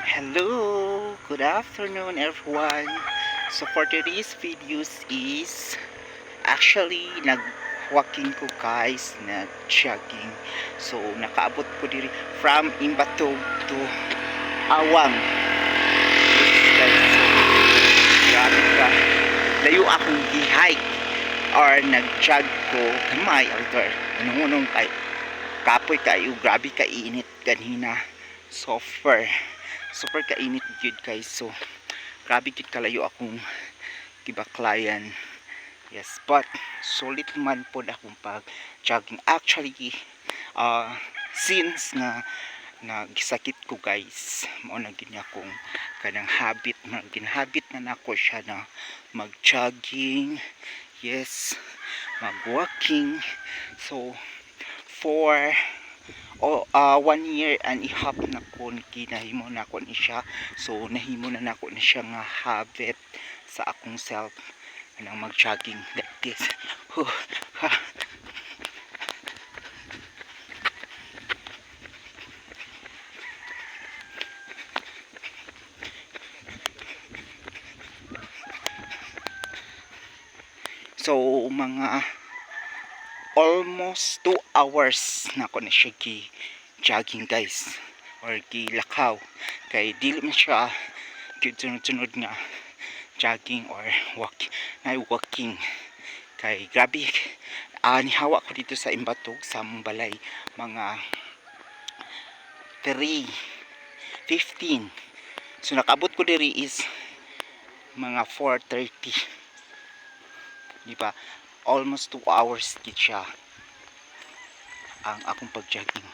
Hello, good afternoon everyone. So for today's videos is actually nag-walking ko guys, nag-jogging. So nakaabot ko diri from Imbatog to Awang. Yes guys, so grabe ka. Layo akong gi-hike or nag-jog ko kamay alter. Unong kay kapoy kayo, grabe ka init ganina. Super kainit gyud guys. So grabe gyud kalayo akong gibaklayan. Yes, but solid man po akong pag jogging. Actually since na nagisakit ko guys, mao na gid akong kanang habit na ginhabit na nako siya na mag jogging. Yes, mag walking. So for 1 year and a half na ko ginahimo na ko ni siya. So nahimo na nako ni siya nga habit sa akong self nang mag-jogging like this. So mga almost 2 hours na ko na siya jogging guys, or gilakaw kay dili man siya sunod nga jogging or walking kay grabe. Nihawa ko dito sa Imbatog sa Balay mga 3:15. So nakaabot ko diri is mga 4:30, di ba? Almost 2 hours gid siya ang akong pag-jogging.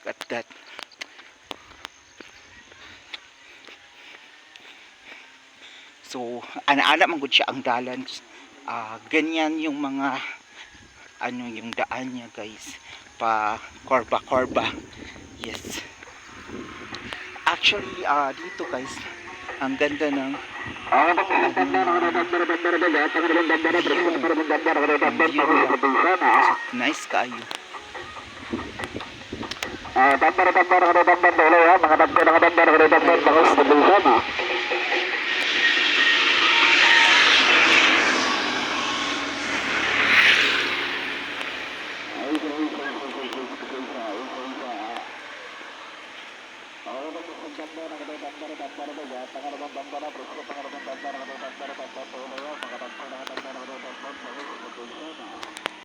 That so ana-ana man gud siya ang dalan. Ganyan yung mga yung daan niya guys, pa korba. Yes, actually dito guys ang ganda ng nice kayo.